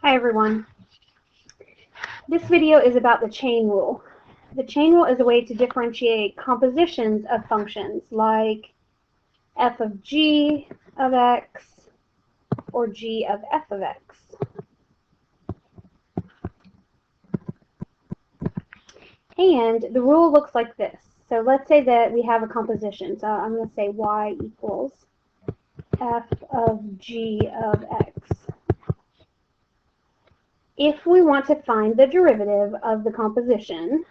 Hi everyone. This video is about the chain rule. The chain rule is a way to differentiate compositions of functions like f of g of x or g of f of x. And the rule looks like this. So let's say that we have a composition. So I'm going to say y equals f of g of x. If we want to find the derivative of the composition,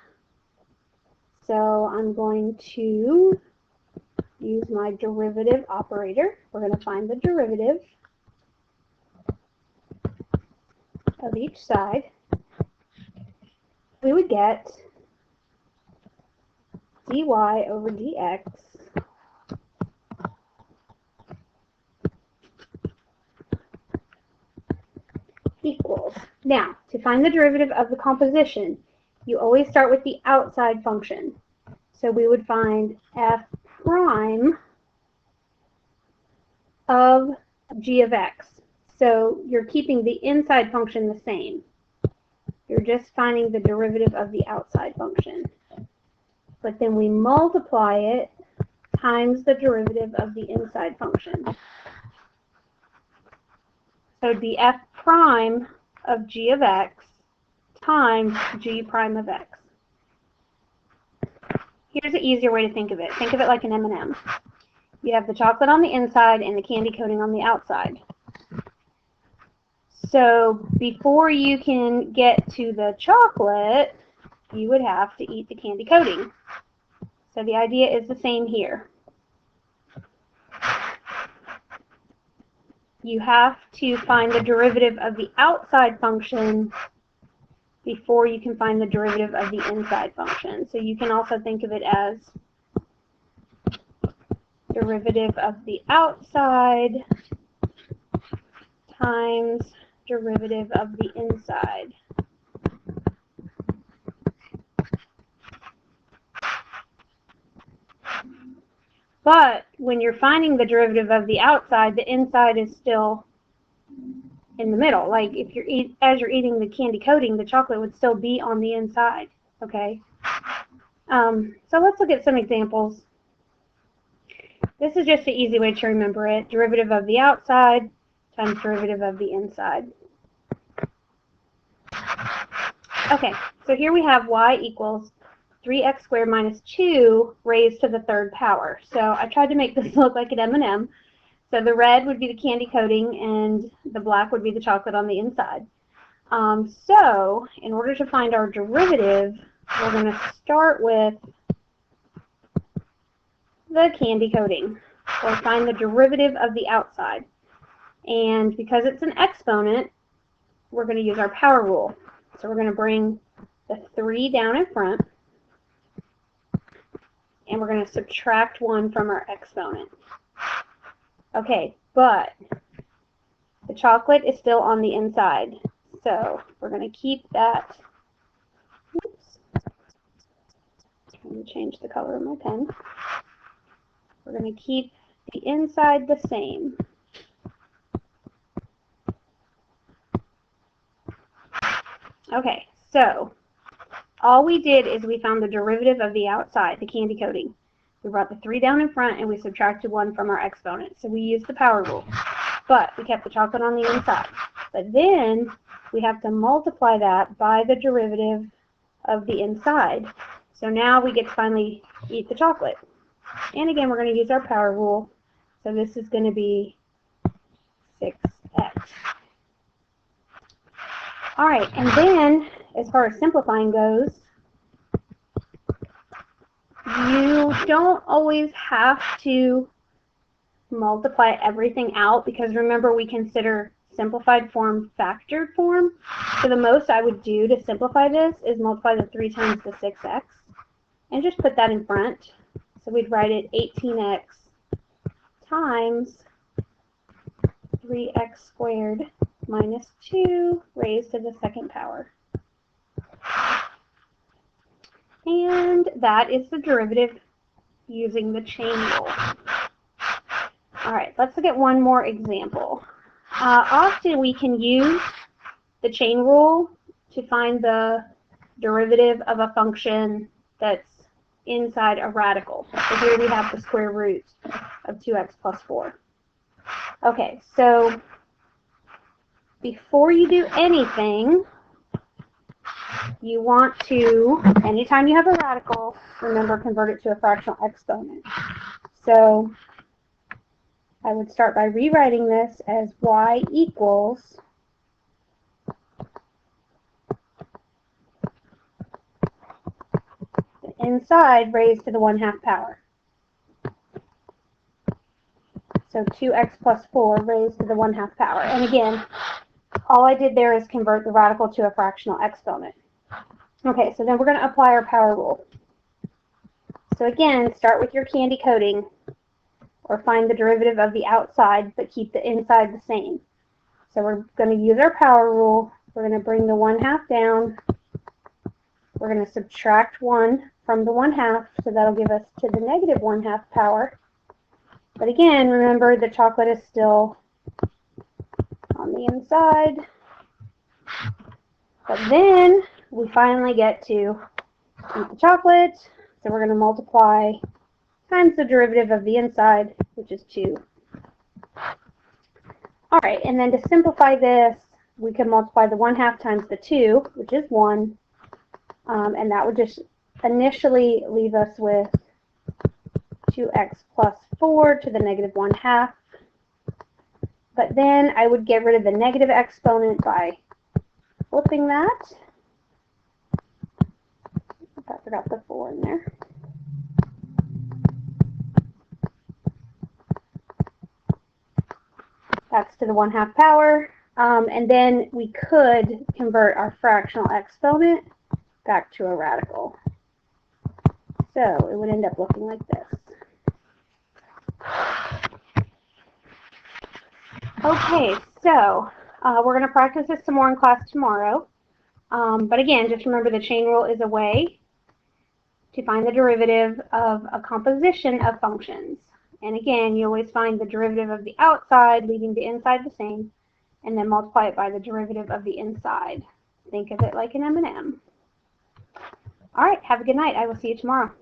so I'm going to use my derivative operator. We're going to find the derivative of each side. We would get dy over dx equals. Now, to find the derivative of the composition, you always start with the outside function. So we would find f prime of g of x. So you're keeping the inside function the same. You're just finding the derivative of the outside function. But then we multiply it times the derivative of the inside function. So it would be f prime of g of x times g prime of x. Here's an easier way to think of it. Think of it like an M&M. You have the chocolate on the inside and the candy coating on the outside. So before you can get to the chocolate, you would have to eat the candy coating. So the idea is the same here. You have to find the derivative of the outside function before you can find the derivative of the inside function. So you can also think of it as derivative of the outside times derivative of the inside. But when you're finding the derivative of the outside, the inside is still in the middle. Like if you're as you're eating the candy coating, the chocolate would still be on the inside. Okay. So let's look at some examples. This is just an easy way to remember it. Derivative of the outside times derivative of the inside. Okay, so here we have y equals 3x squared minus 2 raised to the third power. So I tried to make this look like an M&M. So the red would be the candy coating and the black would be the chocolate on the inside. So in order to find our derivative, we're going to start with the candy coating, or find the derivative of the outside. And because it's an exponent, we're going to use our power rule. So we're going to bring the 3 down in front, and we're going to subtract 1 from our exponent. Okay, but the chocolate is still on the inside, so we're going to keep that. Oops. Trying to change the color of my pen. We're going to keep the inside the same. Okay, so all we did is we found the derivative of the outside, the candy coating. We brought the 3 down in front and we subtracted 1 from our exponent. So we used the power rule, but we kept the chocolate on the inside. But then we have to multiply that by the derivative of the inside. So now we get to finally eat the chocolate. And again, we're going to use our power rule. So this is going to be 6x. All right, and then as far as simplifying goes, you don't always have to multiply everything out, because remember we consider simplified form factored form. So the most I would do to simplify this is multiply the 3 times the 6x and just put that in front. So we'd write it 18x times 3x squared minus 2 raised to the second power. And that is the derivative using the chain rule. All right, let's look at one more example. Often we can use the chain rule to find the derivative of a function that's inside a radical. So here we have the square root of 2x plus 4. Okay, so before you do anything, you want to, anytime you have a radical, remember, convert it to a fractional exponent. So I would start by rewriting this as y equals the inside raised to the 1/2 power. So 2x plus 4 raised to the 1/2 power. And again, all I did there is convert the radical to a fractional exponent. Okay, so then we're going to apply our power rule. So again, start with your candy coating, or find the derivative of the outside, but keep the inside the same. So we're going to use our power rule. We're going to bring the 1/2 down. We're going to subtract 1 from the 1/2, so that'll give us to the negative 1/2 power. But again, remember the chocolate is still on the inside. But then we finally get to eat the chocolate. So we're going to multiply times the derivative of the inside, which is 2. All right, and then to simplify this, we can multiply the 1/2 times the 2, which is 1. And that would just initially leave us with 2x plus 4 to the negative 1/2. But then I would get rid of the negative exponent by flipping that. I forgot the 4 in there. That's to the 1/2 power. And then we could convert our fractional exponent back to a radical. So it would end up looking like this. Okay, so we're going to practice this some more in class tomorrow. But again, just remember the chain rule is a way to find the derivative of a composition of functions. And again, you always find the derivative of the outside, leaving the inside the same, and then multiply it by the derivative of the inside. Think of it like an M&M. All right, have a good night. I will see you tomorrow.